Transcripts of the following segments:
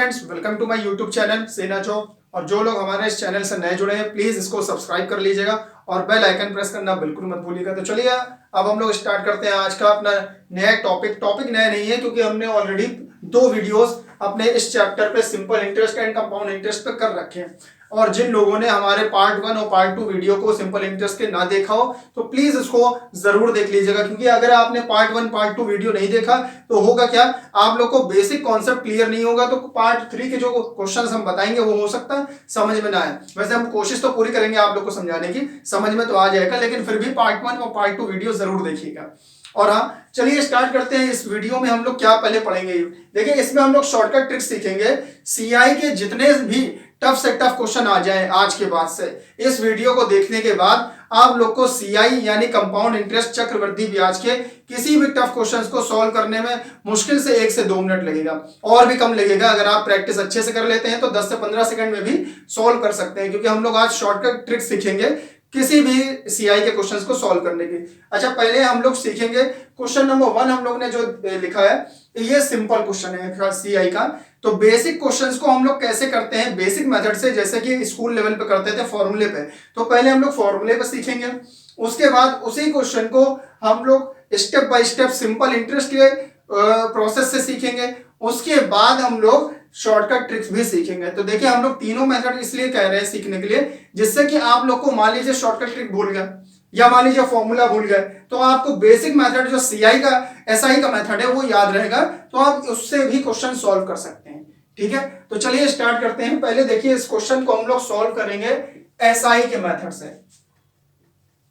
Friends, welcome to my YouTube channel Sena job. और जो लोग हमारे इस चैनल से नए जुड़े हैं प्लीज इसको सब्सक्राइब कर लीजिएगा और बेल आइकन प्रेस करना बिल्कुल मत भूलिएगा। तो चलिए अब हम लोग स्टार्ट करते हैं आज का अपना नया टॉपिक नया नहीं है क्योंकि हमने ऑलरेडी 2 वीडियोस अपने इस चैप्टर पे simple interest and compound interest पे कर रखे हैं। और जिन लोगों ने हमारे पार्ट 1 और पार्ट 2 वीडियो को सिंपल इंटरेस्ट के ना देखा हो तो प्लीज इसको जरूर देख लीजिएगा, क्योंकि अगर आपने पार्ट 1 पार्ट 2 वीडियो नहीं देखा तो होगा क्या, आप लोग को बेसिक कॉन्सेप्ट क्लियर नहीं होगा तो पार्ट 3 के जो क्वेश्चंस हम बताएंगे वो हो सकता है समझ में ना आए। वैसे हम कोशिश तो पूरी करेंगे आप लोग को समझाने की, समझ में तो आ जाएगा, लेकिन फिर भी पार्ट 1 और पार्ट 2 वीडियो जरूर देखिएगा। और हाँ, चलिए स्टार्ट करते हैं। इस वीडियो में हम लोग क्या पहले पढ़ेंगे, देखिए इसमें हम लोग शॉर्टकट ट्रिक्स सीखेंगे। सीआई के जितने भी टफ से टफ क्वेश्चन आ जाए आज के बाद से, इस वीडियो को देखने के बाद आप लोग को सीआई यानी कंपाउंड इंटरेस्ट चक्रवृद्धि ब्याज के किसी भी टफ क्वेश्चंस को सॉल्व करने में मुश्किल से 1 से 2 मिनट लगेगा, और भी कम लगेगा। अगर आप प्रैक्टिस अच्छे से कर लेते हैं तो 10 से 15 सेकंड में भी सॉल्व कर सकते हैं, क्योंकि हम लोग आज शॉर्टकट ट्रिक्स सीखेंगे किसी भी सीआई के क्वेश्चंस को सॉल्व करने की। अच्छा, पहले हम लोग सीखेंगे क्वेश्चन नंबर 1। हम लोग ने जो लिखा है ये सिंपल क्वेश्चन है सीआई का। तो बेसिक क्वेश्चंस को हम लोग कैसे करते हैं, बेसिक मेथड से, जैसे कि स्कूल लेवल पे करते थे फॉर्मूले पे। तो पहले हम लोग फॉर्मूले पे सीखेंगे, उसके बाद उसी क्वेश्चन को हम लोग step by step simple interest के प्रोसेस से सीखेंगे। उसके बाद हम लोग शॉर्टकट ट्रिक्स भी सीखेंगे। तो देखिए हम लोग तीनों मेथड इसलिए कह रहे हैं सीखने के लिए, जिससे कि आप लोग को मान लीजिए शॉर्टकट ट्रिक भूल गए या मान लीजिए फॉर्मूला भूल गए तो आपको बेसिक मेथड जो सीआई का एसआई का मेथड है वो याद रहेगा, तो आप उससे भी क्वेश्चन सॉल्व कर सकते हैं। ठीक है, तो चलिए स्टार्ट करते हैं। पहले देखिए इस क्वेश्चन को हम लोग सॉल्व करेंगे एसआई के मेथड से।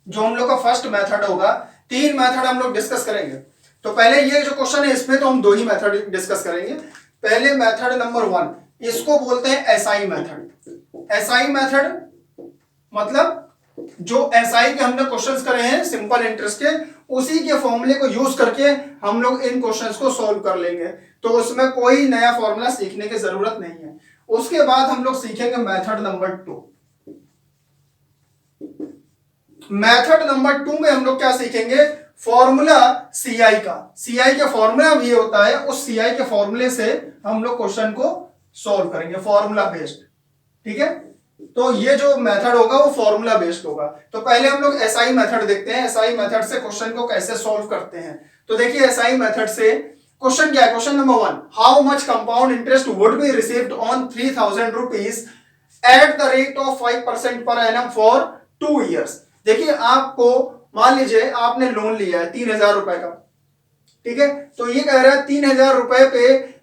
जो हम लोग का फर्स्ट मेथड होगा, 3 मेथड हम लोग डिस्कस करेंगे। तो पहले ये जो क्वेश्चन है इसमें तो हम 2 ही मेथड डिस्कस करेंगे। पहले मेथड नंबर 1, इसको बोलते हैं एसआई मेथड। एसआई मेथड मतलब जो एसआई के हमने क्वेश्चंस करे हैं सिंपल इंटरेस्ट के, उसी के फॉर्मूले को यूज करके हम लोग इन क्वेश्चंस को सॉल्व कर लेंगे। तो उसमें कोई नया फॉर्मूला सीखने की जरूरत नहीं है। उसके बाद हम लोग सीखेंगे मेथड नंबर 2। मेथड नंबर 2 में हम लोग क्या सीखेंगे, फॉर्मूला सीआई का। सीआई का फॉर्मूला भी होता है, उस सीआई के फॉर्मूले से हम लोग क्वेश्चन को सॉल्व करेंगे, फॉर्मूला बेस्ड। ठीक है, तो ये जो मेथड होगा वो फॉर्मूला बेस्ड होगा। तो पहले हम लोग एसआई मेथड देखते हैं, एसआई मेथड से क्वेश्चन को कैसे सॉल्व करते हैं। तो देखिए एसआई मेथड से क्वेश्चन क्या है, question number 1, how much compound interest would be received on 3000 rupees at the rate of 5% per annum for 2 years. देखिए आपको मान लीजिए आपने लोन लिया है 3000 रुपए का। ठीक है, तो ये कह रहा है 3000 रुपए पे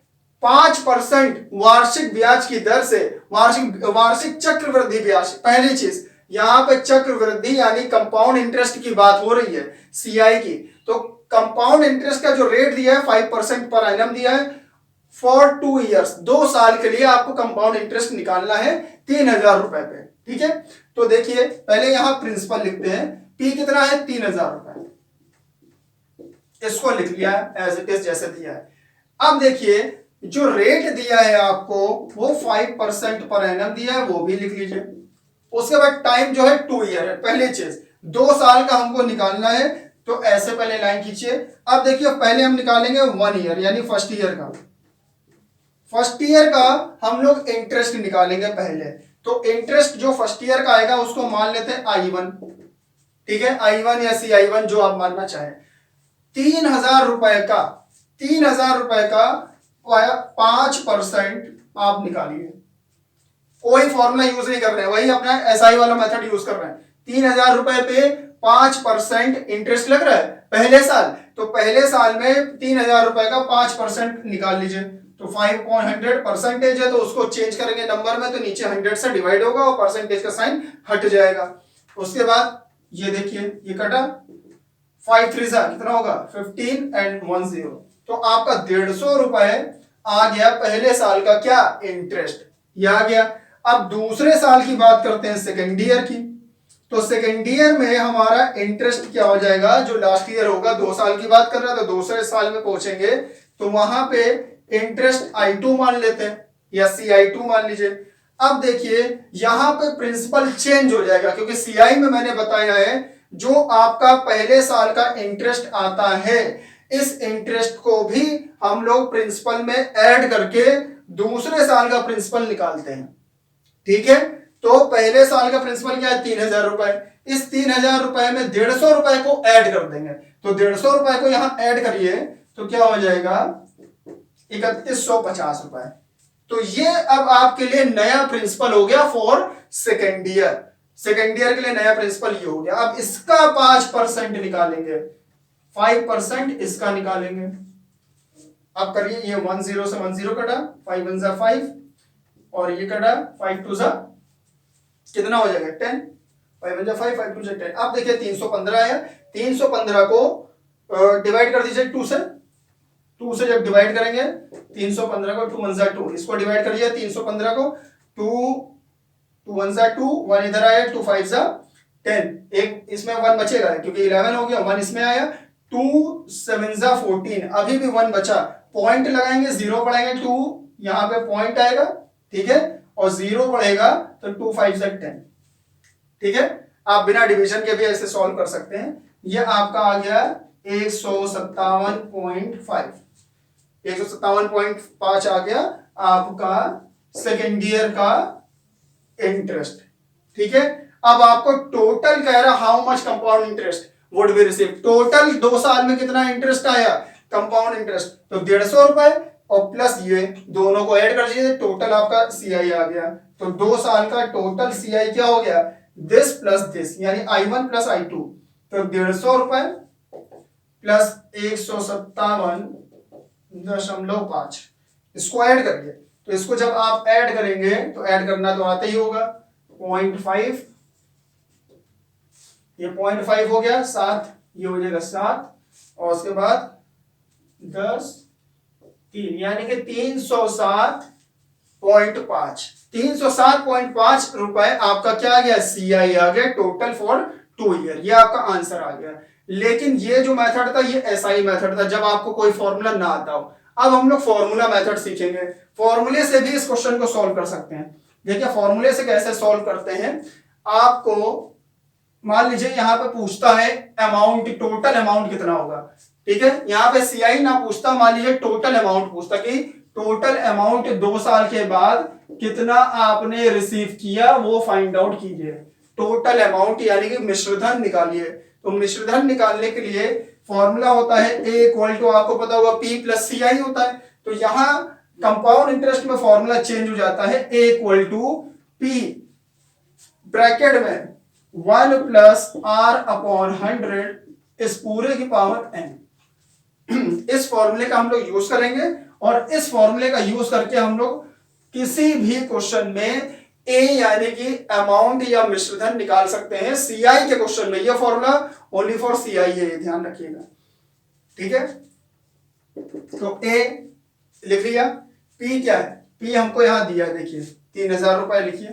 5% वार्षिक ब्याज की दर से, वार्षिक चक्रवृद्धि ब्याज। पहली चीज यहां पे चक्रवृद्धि यानी कंपाउंड इंटरेस्ट की बात हो रही है सीआई की। तो कंपाउंड इंटरेस्ट का जो रेट दिया है 5% पर एनम दिया है फॉर 2 ईयर्स, 2 साल के लिए आपको कंपाउंड इंटरेस्ट निकालना है 3000 रुपए पे। ठीक है, तो देखिए पहले यहां प्रिंसिपल लिखते हैं, पी कितना है 3000 रुपए, इसको लिख लिया एज इट इज जैसे दिया है। अब देखिए जो रेट दिया है आपको वो 5% पर एनम दिया है, वो भी लिख लीजिए। उसके बाद टाइम जो है 2 ईयर है। पहली चीज 2 साल का हमको निकालना है, तो ऐसे पहले लाइन खींचिए। अब देखिए पहले हम निकालेंगे 1 ईयर यानी फर्स्ट ईयर का। फर्स्ट ईयर का हम लोग इंटरेस्ट निकालेंगे पहले। तो इंटरेस्ट जो फर्स्ट ईयर का आएगा उसको मान लेते हैं I1। ठीक है, I1 या CI1 जो आप मानना चाहें। 3000 रुपए का 5% आप निकालिए। कोई फॉर्मूला यूज नहीं कर रहे हैं, वही अपना एसआई वाला मेथड यूज कर रहे हैं। 3000 रुपए पे 5% इंटरेस्ट लग रहा है पहले साल, तो पहले साल में 3000 रुपए का 5% निकाल लीजिए। तो 5.100 परसेंटेज है, तो उसको चेंज करेंगे नंबर में, तो नीचे 100 से डिवाइड होगा और परसेंटेज का साइन हट जाएगा। उसके बाद ये देखिए ये कटा 5 3 कितना होगा 15 एंड 1 0, तो आपका 150 रुपए आ गया पहले साल का क्या इंटरेस्ट, ये आ गया। अब दूसरे साल की बात करते हैं सेकेंड ईयर की। तो सेकेंड ईयर में हमारा इंटरेस्ट क्या हो जाएगा, जो लास्ट ईयर होगा, 2 साल की बात कर रहा है, तो दूसरे साल में पहुंचेंगे तो वहां पे इंटरेस्ट I2 मान लेते हैं या CI2 मान लीजिए। अब देखिए यहां पे प्रिंसिपल चेंज हो जाएगा, क्योंकि सीआई में मैंने बताया है जो आपका पहले साल का इंटरेस्ट आता है, इस इंटरेस्ट को भी हम लोग प्रिंसिपल में ऐड करके दूसरे साल का प्रिंसिपल निकालते हैं। ठीक है, तो पहले साल का प्रिंसिपल क्या है, 3000 रुपए। इस 3000 रुपए में 150 रुपए को ऐड कर देंगे, तो 150 रुपए को यहां ऐड करिए तो क्या हो जाएगा, 3150 रुपए। तो ये अब आपके लिए नया प्रिंसिपल हो गया for second year. Second year के लिए नया प्रिंसिपल ये हो गया। अब इसका 5% निकालेंगे, 5% इसका निकालेंगे। अब करिए, ये 10 से 10 कटा, 5 1 जा 5 और ये कटा 5 2 जा कितना हो जाएगा 10, 5 1 जा 5 5 2 जा 10। अब देखिए 315 है, 315 को डिवाइड कर दीजिए 2 से। 2 से जब डिवाइड करेंगे 315 को 2 1 जा 2, इसको डिवाइड करिए 315 को 2 2 1 जा 2, 1 इधर आया, 2 5 जा 10, एक इसमें 1 बचेगा क्योंकि 11 हो गया, 1 इसमें आया, 2 7 जा 14, अभी भी 1 बचा। पॉइंट लगाएंगे, 0 बढ़ाएंगे, 2 यहां पे पॉइंट आएगा, ठीक है, और 0 बढ़ेगा तो 2 5 जा 10। ठीक है, आप बिना डिवीजन के भी ऐसे सॉल्व कर सकते हैं। ये आपका आ गया 157.5, 157.5 आ गया आपका सेकेंड ईयर का इंटरेस्ट। ठीक है, अब आपको टोटल कह रहा how much compound interest would be receive. Total 2 साल में कितना इंटरेस्ट आया कंपाउंड इंटरेस्ट, तो 150 रुपए और प्लस ये दोनों को ऐड कर दीजिए, टोटल आपका सीआई आ गया। तो 2 साल का टोटल सीआई क्या हो गया, दिस प्लस दिस, यानी I1 प्लस I2। तो 150 रुपए प्लस 157.5, इसको ऐड करिए। तो इसको जब आप ऐड करेंगे तो ऐड करना तो आता ही होगा, 0.5, ये 0.5 हो गया 7, ये हो जाएगा 7 और उसके बाद 10 3, यानी कि 307.5, 307.5 रुपए आपका क्या आ गया, सीआई आ गया टोटल फॉर 2 ईयर। ये आपका आंसर आ गया। लेकिन ये जो मेथड था ये एसआई मेथड था, जब आपको कोई फॉर्मूला ना आता हो। अब हम लोग फॉर्मूला मेथड सीखेंगे, फॉर्मूले से भी इस क्वेश्चन को सॉल्व कर सकते हैं। देखिए फॉर्मूले से कैसे सॉल्व करते हैं, आपको मान लीजिए यहां पे पूछता है अमाउंट, टोटल अमाउंट कितना होगा। ठीक है, यहां पे सीआई ना पूछता, मान लीजिए टोटल अमाउंट पूछता कि टोटल अमाउंट 2 साल के बाद कितना आपने रिसीव किया वो फाइंड आउट कीजिए। टोटल अमाउंट यानी कि मिश्रधन निकालिए। तो मिश्रधन निकालने के लिए फॉर्मूला होता है ए इक्वल टू, आपको पता होगा पी प्लस सीआई होता है। तो यहां कंपाउंड इंटरेस्ट में फॉर्मूला चेंज हो जाता है, ए इक्वल टू पी ब्रैकेट में 1 प्लस आर अपॉन 100 इस पूरे की पावर n। इस फॉर्मूले का हम लोग यूज करेंगे और इस फॉर्मूले का यूज करके हम लोग किसी भी क्वेश्चन में ए यानी कि अमाउंट या मिश्रधन निकाल सकते हैं। सीआई के क्वेश्चन में यह फॉर्मूला ओनली फॉर सीआई है, ये ध्यान रखिएगा। ठीक है, तो ए लिख लिया, पी क्या है, पी हमको यहां दिया है, देखिए 3000 रुपए लिखिए।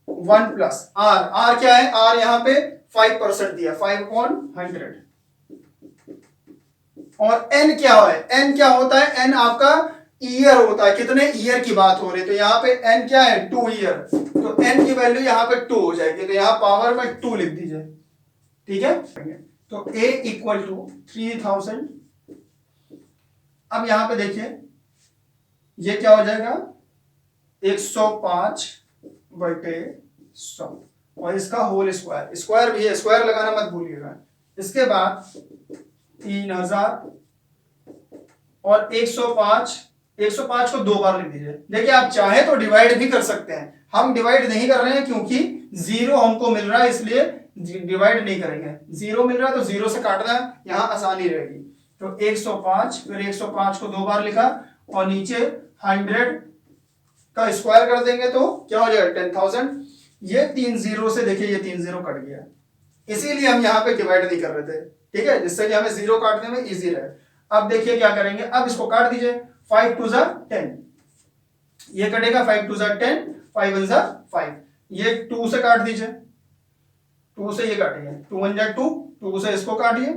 1 प्लस आर, आर क्या है, आर यहां पे 5% दिया, 5/100। और एन क्या है, एन क्या होता है, एन आपका ईयर होता है, कितने ईयर की बात हो रही है। तो यहाँ पे एन क्या है, 2 ईयर। तो एन की वैल्यू यहाँ पे 2 हो जाएगी, तो यहाँ पावर में 2 लिख दीजिए। ठीक है, तो ए इक्वल टू 3000। अब यहां पे देखिए ये क्या हो जाएगा, 105/100 और इसका होल स्क्वायर, स्क्वायर भी है, स्क्वायर लगाना मत भूलिएगा। इसके बाद 3000 और 105 को 2 बार लिख दीजिए। देखिए आप चाहे तो डिवाइड भी कर सकते हैं, हम डिवाइड नहीं कर रहे हैं क्योंकि 0 हमको मिल रहा है, इसलिए डिवाइड नहीं करेंगे। 0 मिल रहा है तो 0 से काटना यहां आसानी रहेगी। तो 105, फिर 105 को 2 बार लिखा और नीचे 100 का स्क्वायर कर देंगे तो क्या हो जाएगा 10,000। ये 3 0 से देखिए ये 3 0 कट गया, इसीलिए हम यहाँ पे डिवाइड नहीं कर रहे थे। ठीक है, जिससे कि हमें 0 काटने में इजी रहे। अब देखिए क्या करेंगे, अब इसको काट दीजिए, 5 2 10, ये कटेगा 5 2 10, 5 1 5, ये 2 से काट दीजिए, 2 से ये काटिए, 2 1 2, 2 से इसको काटिए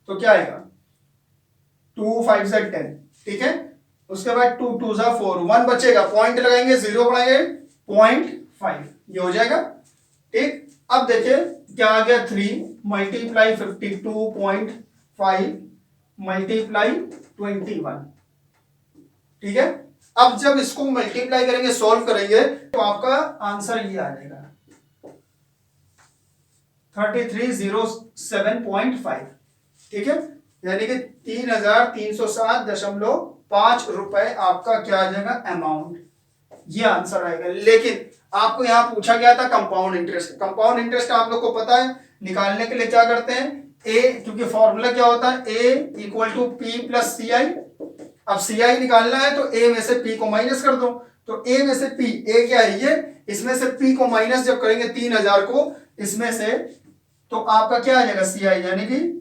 तो क्या आएगा 2 5 10। ठीक है, उसके बाद 2 2 4, 1 बचेगा, पॉइंट लगाएंगे, 0 बढ़ाएंगे 0.5, ये हो जाएगा। ठीक, अब देखिए क्या आ गया, 3 मल्टीप्लाई 52.5 मल्टीप्लाई 21, ठीक है। अब जब इसको मल्टीप्लाई करेंगे, सॉल्व करेंगे, तो आपका आंसर ये आ जाएगा 3307.5। ठीक है, यानी कि 3307.5 रुपए आपका क्या आ जाएगा अमाउंट, ये आंसर आएगा। लेकिन आपको यहां पूछा गया था कंपाउंड इंटरेस्ट। कंपाउंड इंटरेस्ट आप लोग को पता है, निकालने के लिए क्या करते हैं, ए, क्योंकि फॉर्मूला क्या होता है, ए इक्वल टू पी प्लस सी आई। अब सी आई निकालना है तो ए में से पी को माइनस कर दो, तो ए में से पी, ए क्या है ये, इसमें से पी को माइनस जब करेंगे 3000 को इसमें से, तो आपका क्या आ जाएगा सी आई, यानी कि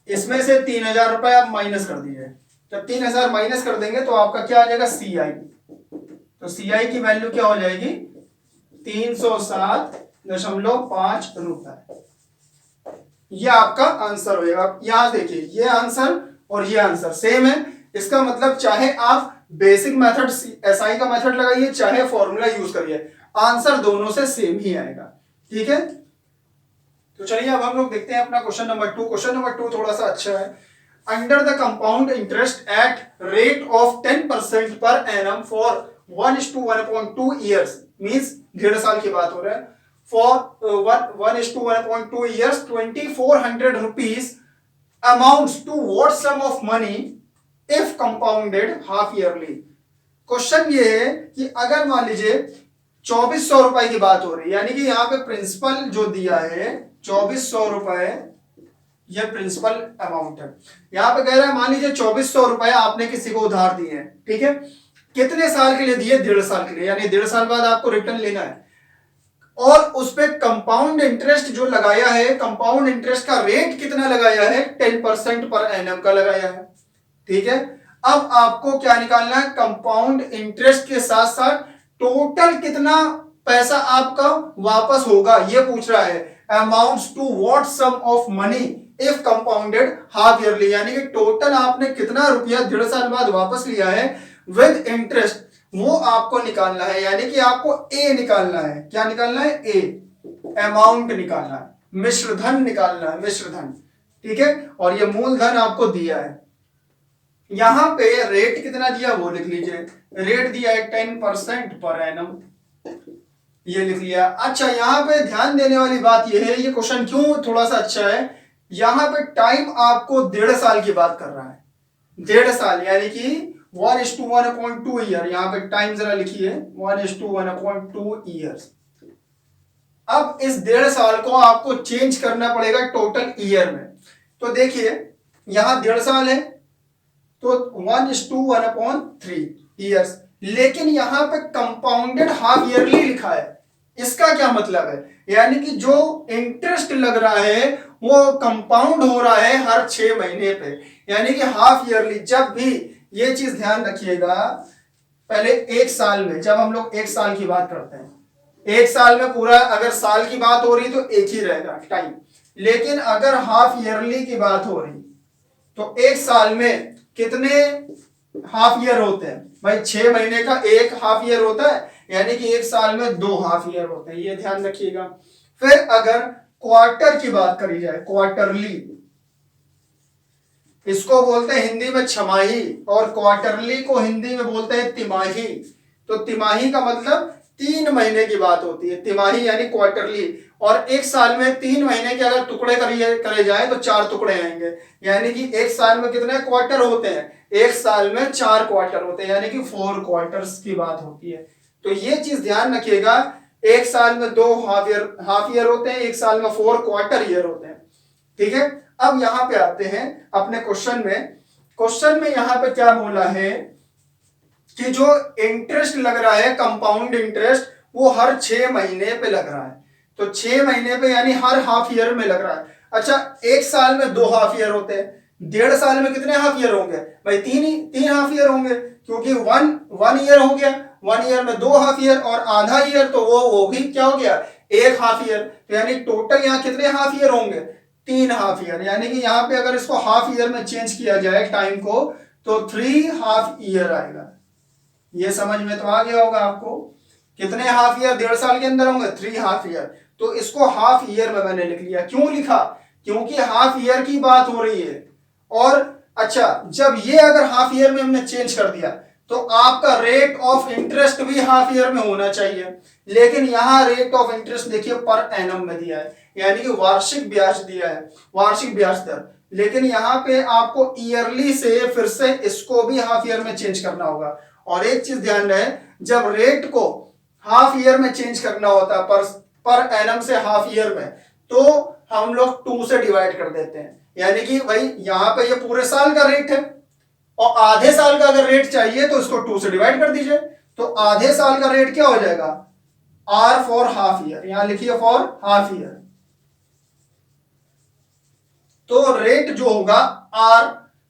इसमें से 3000 रुपए आप माइनस कर दीजिए। जब 3000 माइनस कर देंगे तो आपका क्या आ जाएगा सी आई, तो सी आई की वैल्यू क्या हो जाएगी 307.5 रुपए। ये आपका आंसर होगा। यहां देखिए, ये आंसर और ये आंसर सेम है। इसका मतलब चाहे आप बेसिक मेथड एसआई का मेथड लगाइए, चाहे फॉर्मूला यूज करिए, आंसर दोनों से सेम ही आएगा। ठीक है, तो चलिए अब हम लोग देखते हैं अपना क्वेश्चन नंबर 2। क्वेश्चन नंबर 2 थोड़ा सा अच्छा है। Under the compound interest at rate of 10% per annum for 1:1.2 years, means 1.5 साल की बात हो रहा है, for 1:1.2 years 2400 rupees amounts to what sum of money if compounded half yearly। Question ये है कि अगर मान लीजिए 2400 रुपए की बात हो रही है, यानी कि यहाँ पे प्रिंसिपल जो दिया है 2400 रुपए, ये प्रिंसिपल अमाउंट है। यहाँ पे कह रहा है मान लीजिए 2400 रुपए आपने किसी को उधार दिए हैं, ठीक है, कितने साल के लिए दिए, 1.5 साल के लिए, यानी 1.5 साल बाद आपको रिटर्न लेना है, और उस पे कंपाउंड इंटरेस्ट जो लगाया है, कंपाउंड इंटरेस्ट का रेट कितना लगाया है, 10% पर एनम का लगाया है। ठीक है, अब आपको क्या निकालना है, कंपाउंड इंटरेस्ट के साथ साथ टोटल कितना पैसा आपका वापस होगा ये पूछ रहा है। Amounts to what sum of money if compounded half yearly, यानी कि टोटल आपने कितना रुपया 1.5 साल बाद वापस लिया है विद इंटरेस्ट, वो आपको निकालना है। यानी कि आपको ए निकालना है। क्या निकालना है, ए, अमाउंट निकालना है, मिश्रधन निकालना है, मिश्रधन। ठीक है, और ये मूलधन आपको दिया है। यहां पे रेट कितना दिया वो लिख लीजिए, रेट दिया है 10% पर एनम, ये लिख लिया। अच्छा, यहां पे ध्यान देने वाली बात ये है, ये क्वेश्चन क्यों थोड़ा सा अच्छा है, यहां पे टाइम आपको 1.5 साल की बात कर रहा है, 1.5 साल, यानी कि 1:1.2 ईयर। यहां पे टाइम जरा लिखिए 1:1.2 ईयर्स। अब इस 1.5 साल को आपको चेंज करना पड़ेगा टोटल ईयर में। तो देखिए यहां 1.5 साल है तो 1:1.3 ईयर्स, लेकिन यहां पे कंपाउंडेड हाफ ईयरली लिखा है। इसका क्या मतलब है, यानी कि जो इंटरेस्ट लग रहा है वो कंपाउंड हो रहा है हर 6 महीने पे, यानी कि हाफ ईयरली। जब भी ये चीज ध्यान रखिएगा, पहले 1 साल में, जब हम लोग 1 साल की बात करते हैं, 1 साल में पूरा अगर साल की बात हो रही तो एक ही रहेगा टाइम, लेकिन अगर हाफ ईयरली की बात हो रही तो 1 साल में कितने हाफ ईयर होते हैं भाई, 6 महीने का एक हाफ ईयर होता है, यानी कि 1 साल में 2 हाफ ईयर होते हैं, ये ध्यान रखिएगा। फिर अगर क्वार्टर की बात करी जाए, क्वार्टरली, इसको बोलते हैं हिंदी में छमाही, और क्वार्टरली को हिंदी में बोलते हैं तिमाही। तो तिमाही का मतलब 3 महीने की बात होती है, तिमाही यानी क्वार्टरली। और 1 साल में 3 महीने के अगर टुकड़े करे जाए तो 4 टुकड़े आएंगे, यानी कि 1 साल में कितने क्वार्टर होते हैं, 1 साल में 4 क्वार्टर होते हैं, यानी कि 4 क्वार्टर्स की बात होती है। तो ये चीज ध्यान रखिएगा, 1 साल में 2 हाफ ईयर होते हैं, 1 साल में 4 क्वार्टर ईयर होते हैं। ठीक है, अब यहां पे आते हैं अपने क्वेश्चन में। क्वेश्चन में यहां पे क्या बोला है कि जो इंटरेस्ट लग रहा है, कंपाउंड इंटरेस्ट, वो हर 6 महीने पे लग रहा है। तो 6 महीने पे यानी हर हाफ ईयर में लग रहा है। अच्छा, 1 साल में 2 हाफ ईयर होते हैं, 1.5 साल में कितने हाफ ईयर होंगे भाई, 3 हाफ ईयर होंगे, क्योंकि 1 ईयर हो गया, 1 ईयर में 2 हाफ ईयर, और आधा ईयर तो वो भी क्या हो गया, 1 हाफ ईयर। तो यानी टोटल यहाँ कितने हाफ ईयर होंगे, 3 हाफ ईयर। यानी कि यहाँ पे अगर इसको हाफ ईयर में चेंज किया जाए टाइम को, तो 3 हाफ ईयर आएगा। ये समझ में तो आ गया होगा आपको, कितने हाफ ईयर 1.5 साल के अंदर होंगे, 3 हाफ ईयर। तो इसको हाफ ईयर में मैंने लिख लिया। क्यों लिखा, क्योंकि हाफ ईयर की बात हो रही है। और अच्छा, जब ये अगर हाफ ईयर में हमने चेंज कर दिया तो आपका रेट ऑफ इंटरेस्ट भी हाफ ईयर में होना चाहिए, लेकिन यहां रेट ऑफ इंटरेस्ट देखिए पर एनम में दिया है, यानी कि वार्षिक ब्याज दिया है, वार्षिक ब्याज दर। लेकिन यहाँ पे आपको ईयरली से फिर से इसको भी हाफ ईयर में चेंज करना होगा। और एक चीज ध्यान रहे, जब रेट को हाफ ईयर में चेंज करना होता है पर एनम से हाफ ईयर में, तो हम लोग 2 से डिवाइड कर देते हैं, यानी कि भाई यहाँ पे ये पूरे साल का रेट है और आधे साल का अगर रेट चाहिए तो इसको 2 से डिवाइड कर दीजिए। तो आधे साल का रेट क्या हो जाएगा, आर फॉर हाफ ईयर, यहां लिखिए फॉर हाफ ईयर। तो रेट जो होगा आर,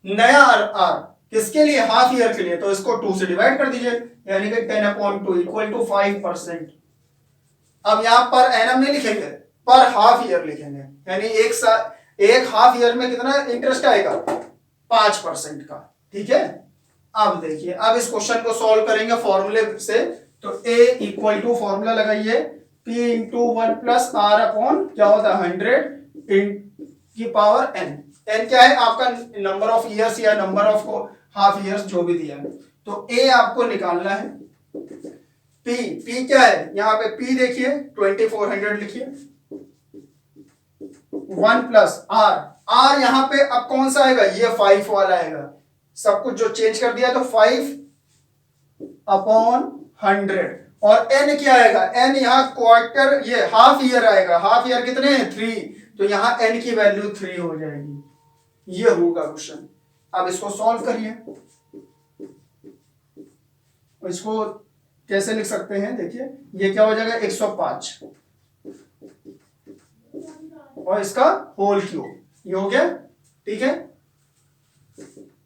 नया आर किसके लिए, हाफ ईयर के लिए, तो इसको 2 से डिवाइड कर दीजिए, यानी कि 10/2 इक्वल टू 5%। अब यहां पर एनम नहीं लिखेंगे, पर हाफ ईयर लिखेंगे, यानी एक हाफ ईयर में कितना इंटरेस्ट आएगा, 5% का। ठीक है, अब देखिए, अब इस क्वेश्चन को सॉल्व करेंगे फॉर्मूले से। तो a इक्वल टू फॉर्मूला लगाइए, p into 1 plus R upon क्या होता है 100 की पावर n। n क्या है, आपका नंबर ऑफ ईयर्स या नंबर ऑफ हाफ ईयर्स जो भी दिया है। तो a आपको निकालना है, p क्या है, यहाँ पे p देखिए 2400 लिखिए, 1 प्लस r यहाँ पे अब कौन सा आएगा, ये 5 वाला आएगा, सब कुछ जो चेंज कर दिया, तो 5/100। और n क्या आएगा, n यहाँ क्वार्टर, ये हाफ ईयर आएगा, हाफ ईयर कितने हैं 3, तो यहाँ n की वैल्यू 3 हो जाएगी। ये होगा क्वेश्चन। अब इसको सॉल्व करिए, इसको कैसे लिख सकते हैं, देखिए ये क्या हो जाएगा 105 और इसका होल क्यूब, ये हो गया। ठीक है,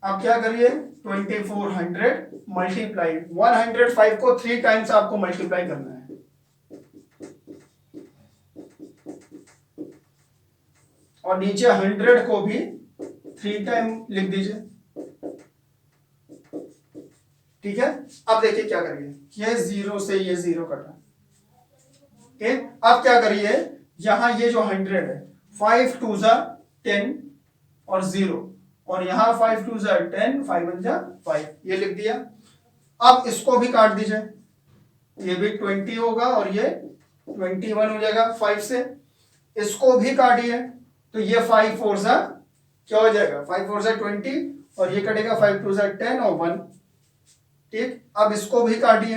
अब क्या करिए, 2400 मल्टीप्लाई 105 को 3 टाइम्स आपको मल्टीप्लाई करना है, और नीचे 100 को भी 3 टाइम लिख दीजिए। ठीक है, अब देखिए क्या करिए, ये 0 से ये 0 कटा। ठीक, अब क्या करिए, यहां ये जो 100 है, 5 2 जा 10 और 0, और यहां 5 2 जा 10, 5 1 जा 5, ये लिख दिया। अब इसको भी काट दीजिए, ये भी 20 होगा और ये 21 हो जाएगा 5 से। इसको भी काटिए, तो ये 5 4 जा क्या हो जाएगा, 5 4 जा 20, और ये कटेगा 5 2 जा 10 और 1। ठीक, अब इसको भी काटिए,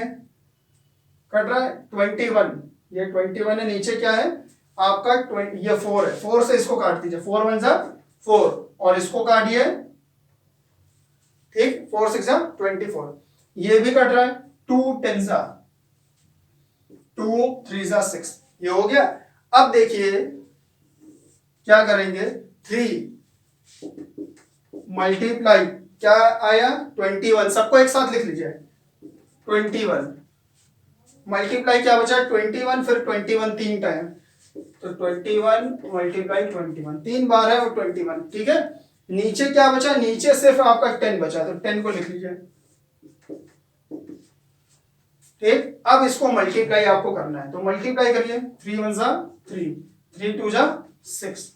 कट रहा है 21, ये 21 है, नीचे क्या है आपका 20, ये 4 है, 4 से इसको काट दीजिए, 4 1 जा 4, और इसको काटिए। ठीक, 4 6 जा 24, ये भी कट रहा है, 2 10 जा 2 3 जा 6, ये हो गया। अब देखिए क्या करेंगे, 3 मल्टीप्लाई क्या आया 21, सबको एक साथ लिख लीजिए, 21 मल्टीप्लाई क्या बचा 21, फिर 21 3 टाइम, तो 21 मल्टीप्लाई 21 3 बार है और 21। ठीक है, नीचे क्या बचा, नीचे सिर्फ आपका 10 बचा, तो 10 को लिख लीजिए। ठीक, अब इसको मल्टीप्लाई आपको करना है, तो मल्टीप्लाई करिए, 3 1 जा 3, 3 2 जा 6।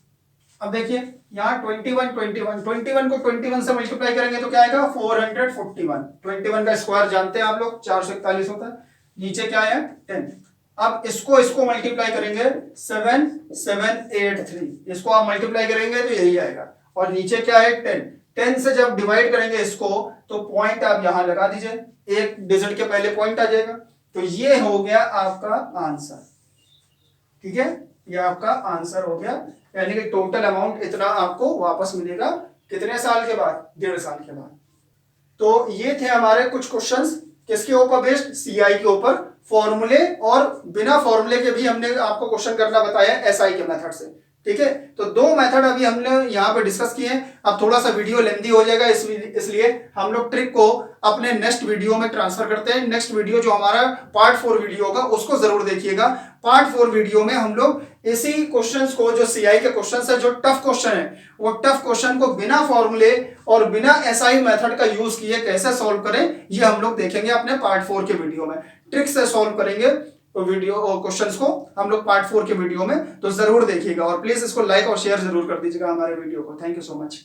अब देखिए यहाँ 21 21 को 21 से मल्टीप्लाई करेंगे तो क्या आएगा 441, 21 का स्क्वायर जानते हैं आप लोग 441 होता है, नीचे क्या है 10। अब इसको मल्टीप्लाई करेंगे 7 7 8 3, इसको आप मल्टीप्लाई करेंगे तो यही आएगा, और नीचे क्या है 10। 10 से जब डिवाइड करेंगे इसको, तो पॉइंट आप यहां लगा दीजिए, एक डिजिट के पहले पॉइंट आ जाएगा, तो ये हो गया आपका आंसर। ठीक है, ये आपका आंसर हो गया, यानी कि टोटल अमाउंट इतना आपको वापस मिलेगा कितने साल के बाद, 1.5 साल के बाद। तो ये थे हमारे कुछ क्वेश्चंस, किसके ऊपर बेस्ड, सीआई के ऊपर, फॉर्मूले और बिना फॉर्मूले के भी हमने आपको क्वेश्चन करना बताया एसआई के मेथड से। ठीक है, तो 2 मेथड अभी हमने यहाँ पे डिस्कस किए हैं। अब थोड़ा सा वीडियो लेंथी हो जाएगा, इसलिए हम लोग ट्रिक को अपने नेक्स्ट वीडियो में ट्रांसफर करते हैं। नेक्स्ट वीडियो जो हमारा पार्ट 4 वीडियो होगा उसको जरूर देखिएगा। पार्ट 4 वीडियो में हम लोग इसी क्वेश्चंस को, जो सीआई के क्वेश्चंस है, जो टफ क्वेश्चन है, वो टफ क्वेश्चन को बिना फॉर्मूले और बिना एसआई मेथड का यूज किए कैसे सॉल्व करें, ये हम लोग देखेंगे अपने पार्ट 4 के वीडियो में। ट्रिक से सॉल्व करेंगे तो वीडियो और क्वेश्चंस को हम लोग पार्ट 4 के वीडियो में, तो जरूर देखिएगा, और प्लीज इसको लाइक और शेयर जरूर कर दीजिएगा हमारे वीडियो को। Thank you so much.